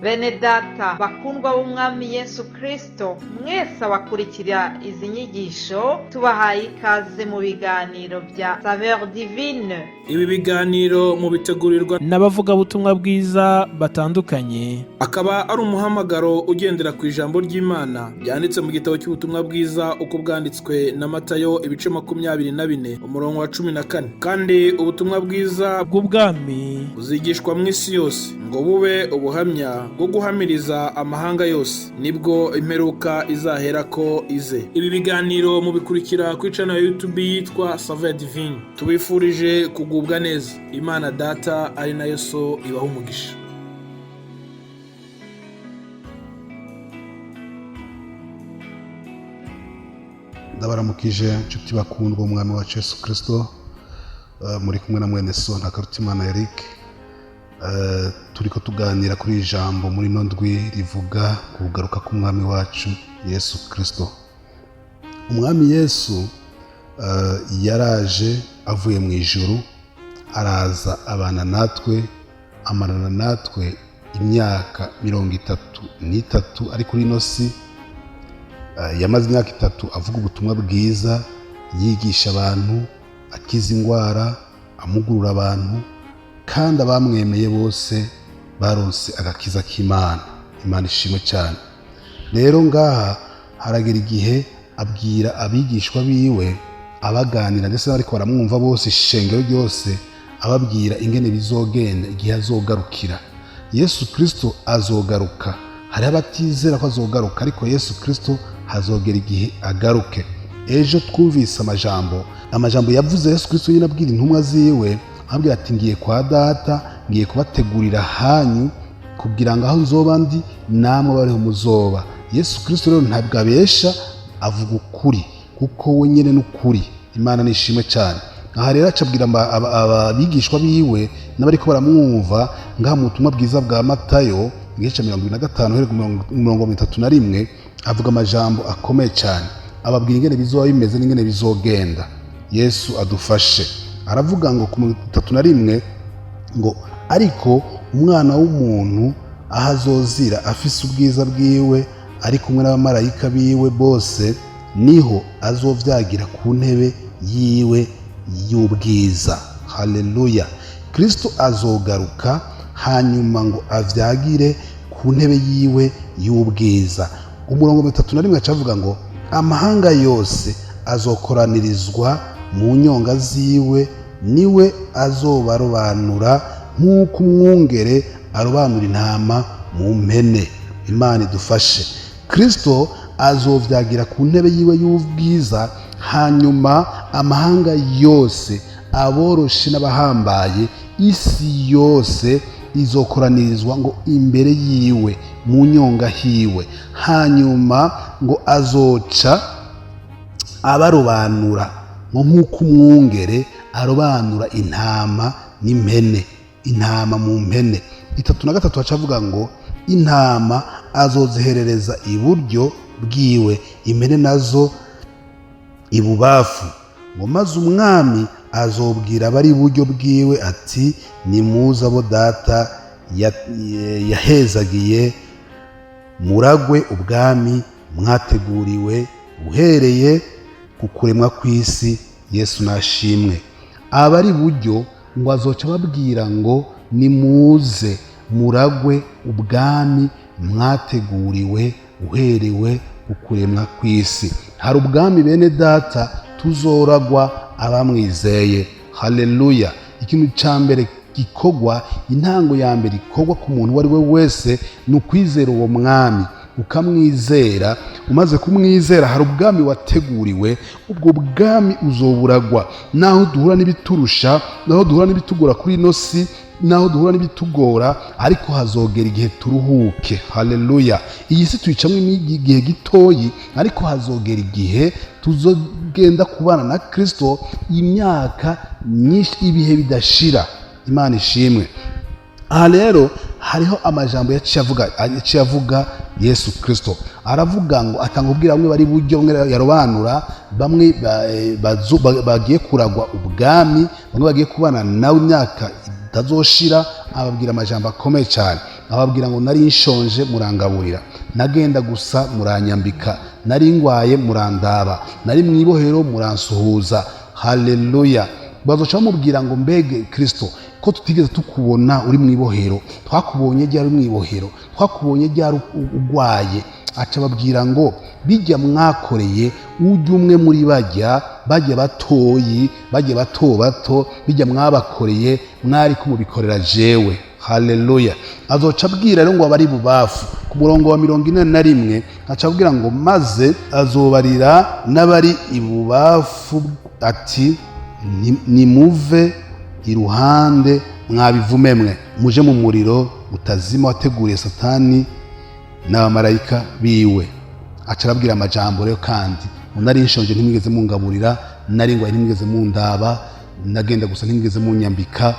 Bene data bakundwa b'umwami Yesu Kristo, mwese abakurikira izi nyigisho tubahaye ikaze mu biganiro bya SAVEUR DIVINE. Ibi biganiro mu bitegurirwa n'abavuga butumwa bwiza batandukanye, akaba ari umuhamagaro ugendera ku ijambo ry'Imana byanditse mu gitabo cy'ubutumwa bwiza uko bwanditswe na Matayo ibice 24 umurongo wa 14. Kandi ubutumwa bwiza bw'ubwami buzigishwa mu isi yose ngo bube ubuhamya bwo guhamiriza amahanga yose, nibwo imperuka izahera ko ize. Ibi biganiro mu bikurikira ku channel ya YouTube yitwa SAVEUR DIVINE. Tubifurije kugubwa neza. Imana Data ari nayo So ibaho umugisha. Ndabaramukije inshuti bakundwa umwami wacu Yesu Kristo, muri kumwe na mwene So Nakarutimana Eric. Turiko tuganira kuri ijambo muri ndwi rivuga kugaruka kumwami wacu Yesu Kristo. Umwami Yesu yaraje avuye mu ijuru, araza abana natwe, amarana natwe imyaka 33 ari kuri ino si. Yamaze imyaka 3 avuga ubutumwa bwiza, yigisha abantu, akiza indwara, amugurura abantu, kandi abamwemeye bose baronse agakiza k'Imana. Imana ishimwe cyane. Rero ngaha haragera igihe abwira abigishwa biwe, abaganira ndetse bariko baramwumva bose, ishengero ryose, ababwira ingene bizogenda igihe azogarukira. Yesu Kristo azogaruka. Hari abatizera ko azogaruka, ariko Yesu Kristo hazogera igihe agaruke. Ejo twumvise amajambo yavuze Yesu Kristo nyine abwira intumwa ziwe, abwira ati ngiye kwa Data, ngiye kubategurira hanyu kugira ngo aho nzoba ndi namwe bariho muzoba. Yesu Kristo rero ntabwo abesha, avuga ukuri kuko we nyene n'ukuri. Imana nishimwe cyane. Aha rero acabwira abigishwa biwe n'abariko baramwumva ngaha mu butumwa bwiza bwa Matayo igice 25:31 avuga amajambo akomeye cyane, ababwira ingene bizoba bimeze n'ingene bizogenda. Yesu adufashe. Aravuga ngo ku 31 ngo ariko umwana w'umuntu aho azozira afise ubwiza bwiwe ari kumwe n'abamarayika biwe bose, niho azovyagira ku ntebe yiwe y'ubwiza. Haleluya. Kristo azogaruka hanyuma ngo avyagire ku ntebe yiwe y'ubwiza. Umurongo 31 acavuga ngo amahanga yose azokoranirizwa mu nyonga ziwe, niwe azobarobanura nk'uko umwungere arobanura intama mu mpene. Imana idufashe. Kristo azovyagira ku ntebe yiwe y'ubwiza, hanyuma amahanga yose, aboroshe n'abahambaye, isi yose izokoranirizwa ngo imbere yiwe mu nyonga hiwe, hanyuma ngo azoca abarobanura nk'uko umwungere arobanura intama n'impene, intama mu mpene. 33 acavuga ngo intama azoziherereza iburyo bwiwe, impene nazo ibubafu. Ngo maze umwami azobwira abari iburyo bwiwe ati nimuze abo Data yahezagiye, muragwe ubwami mwateguriwe uhereye ku kuremwa kw'isi. Yesu nashimwe. Abari iburyo ngo azoca babwira ngo nimuze muragwe ubwami mwateguriwe uherewe ku kuremwa kw'isi. Hari ubwami bene Data tuzoragwa abamwizeye. Haleluya. Ikintu cya mbere gikogwa, intango ya mbere ikogwa ku muntu wari we wese, ni ukwizera uwo mwami, ukamwizera. Umaze kumwizera hari ubwami wateguriwe, ubwo bwami uzoburagwa. Naho duhura n'ibiturusha, naho duhura n'ibitugora kuri ino si, naho duhura n'ibitugora, ariko hazogera igihe turuhuke. Haleluya. Iyi si tuyicamwe igihe gitoyi, ariko hazogera igihe tuzogenda kubana na Kristo imyaka myinshi, ibihe bidashira. Imana ishimwe. Aha rero hariho amajambo yaciye avuga Yesu Kristo. Aravuga ngo atanga ubwira bamwe bari buryo, bamwe yarobanura, bamwe bagiye kuragwa ubwami, bamwe bagiye kubana nawe imyaka itazoshira, ababwira amajambo akomeye cyane, ababwira ngo nari nshonje murangaburira, nagenda gusa muranyambika, nari ngwaye murandaba, nari mu ibohero muransuhuza. Haleluya. Bazoca bamubwira ngo mbege Kristo ko tutigeze tukubona uri mu ibohero, twakubonye ryari mu ibohero, twakubonye ryari ugwaye. Aca babwira ngo bijya mwakoreye ujya umwe muri bajya batoyi, bajya bato bijya mwabakoreye mwari kumubikorera jewe. Haleluya. Azoca abwira rero ngo abari bubafu ku murongo wa 41 aca abwira ngo maze azobarira n'abari ibubafu ati nimuve iruhande mwabivume mwe, muje mu muriro utazima wateguriye Satani n'abamarayika biwe. Aca arabwira amajambo rero kandi nari nshonje ntimwigeze mungaburira, nari ngwaye ntimwigeze mundaba, nagenda gusa ntimwigeze munyambika,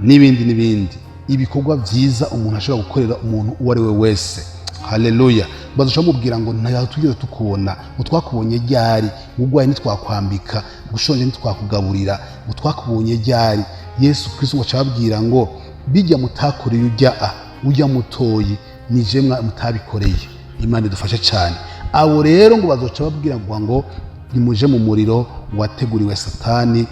n'ibindi ibikorwa byiza umuntu ashobora gukorera umuntu uwo ari we wese. Haleluya. Bazoca bamubwira ngo ntaho tugeze tukubona, ngo twakubonye ryari, ugwaye ntitwakwambika, gushonje ntitwakugaburira, ngo twakubonye ryari. Yesu Kristo aca ababwira ngo bijya mutakoreye ujya mutoyi nije mutabikoreye. Imana idufashe cyane. Abo rero ngo bazoca babwira ngo nimuje mu muriro wateguriwe Satani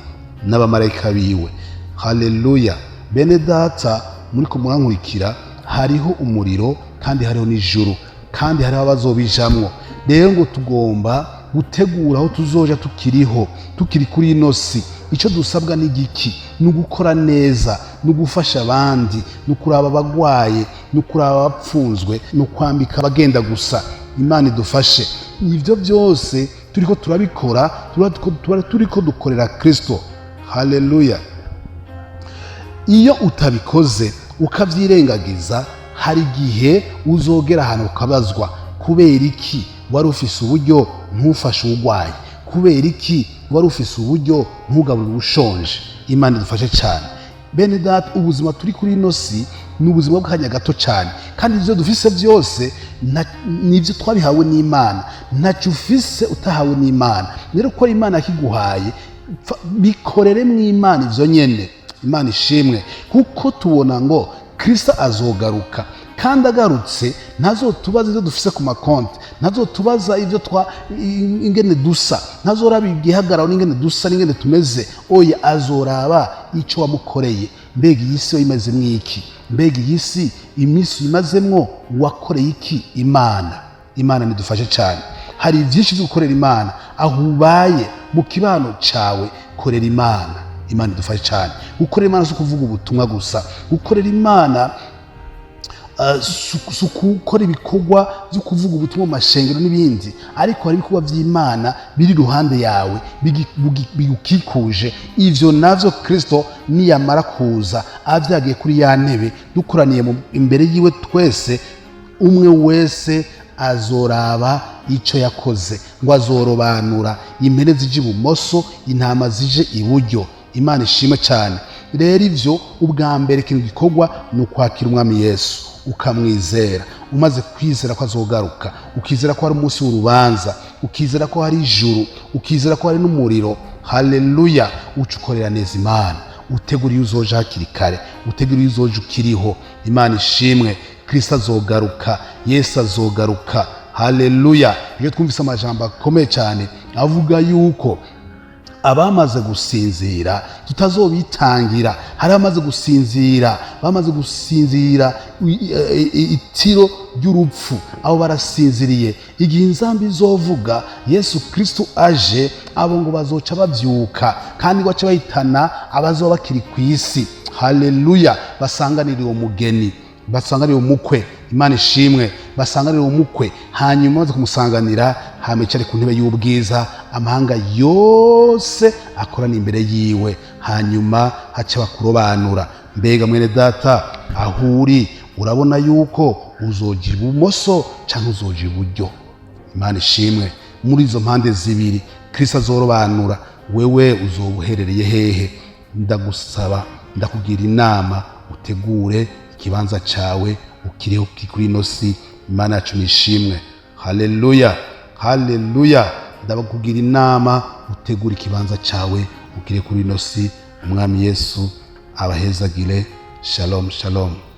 n'abamarayika biwe. Haleluya. Bene data muri ko murankurikira, hariho umuriro kandi hariho n'ijuru kandi hariho abazobijamwo. Rero ngo tugomba gutegura aho tuzoja tukiri kuri ino si. Icyo dusabwa ni igiki? Ni ugukora neza, ni ugufasha abandi, ni ukuraba abagwaye, ni ukuraba abapfunzwe, ni ukwambika abagenda gusa. Imana idufashe. Ibyo byose turiko turabikora, turiko dukorera Kristo. Haleluya. Iyo utabikoze ukavyirengagiza, hari igihe uzogera ahantu ukabazwa, kubera iki wari ufise uburyo ntufashe ugwaye, kubera iki wari ufise uburyo ntugaburire ushonje. Imana idufashe cyane. Bene data, ubuzima turi kuri ino si ni ubuzima bw'akanya gato cyane, kandi ibyo dufise byose nibyo twabihawe n'Imana. Ntacyo ufise utahawe n'Imana. Rero ko Imana yakiguhaye, bikorere mu Imana ivyo nyene. Imana ishimwe, kuko tubona ngo Kristo azogaruka, kandi agarutse ntazotubaza ibyo dufise ku makonti, ntazotubaza ibyo ingene dusa, ntazoraba igihagararo n'ingene dusa n'ingene tumeze. Oya, azoraba icyo wamukoreye. Mbega iyi si imeze mwiki? Mbega iyi si iminsi imazemwo wakoreye iki Imana nidufashe cyane. Hari byinshi byo gukorera Imana. Aho ubaye mu kibano cawe, korera Imana. Imana idufashe cyane. Gukorera Imana si ukuvuga ubutumwa gusa. Gukorera Imana si ukukora ibikorwa byo kuvuga ubutumwa mu mashengero n'ibindi, ariko hari ibikorwa by'Imana biri iruhande yawe bigukikuje. Ivyo navyo Kristo niyamara kuza avyagiye kuri ya ntebe, dukoraniye imbere yiwe twese, umwe wese azoraba icyo yakoze, ngo azorobanura impene zije ibumoso, intama zije iburyo. Imana ishimwe cyane. Rero ivyo ubwa mbere ikintu gikorwa ni ukwakira umwami Yesu, ukamwizera. Umaze kwizera ko azogaruka, ukizera ko hari umunsi w'urubanza, ukizera ko hari ijuru, ukizera ko hari n'umuriro. Haleluya. Ucukorera neza Imana, utegura iyo uzoja hakiri kare, utegura iyo uzoja ukiriho. Imana ishimwe. Kristo azogaruka, Yesu azogaruka. Haleluya. Iyo twumvise amajambo akomeye cyane avuga yuko abamaze gusinzira tutazobitangira. Hari abamaze gusinzira, bamaze gusinzira itiro ry'urupfu, abo barasinziriye. Igihe inzambi izovuga Yesu Kristo aje, abo ngo bazoca bavyuka, kandi baca bahitana abazoba bakiri ku isi. Haleluya. Basanganira uwo mugeni, basanganira umukwe. Imana ishimwe. Basanganira umukwe, hanyuma baza kumusanganira, hamecare ku ntebe y'ubwiza, amahanga yose akorana imbere yiwe, hanyuma haca bakurobanura. Mbega mwene data, aho uri urabona yuko uzoja ibumoso cyangwa uzoja iburyo? Imana ishimwe. Muri izo mpande zibiri Kristo azorobanura, wewe uzobuherereye hehe? Ndagusaba, ndakugira inama, utegure ikibanza cawe ukiriho kuri ino si. Imana yacu nishimwe. Haleluya. Haleluya. Ndabakugira inama, utegure ikibanza cawe ukiriho kuri ino si. Umwami Yesu abahezagire. shalom shalom.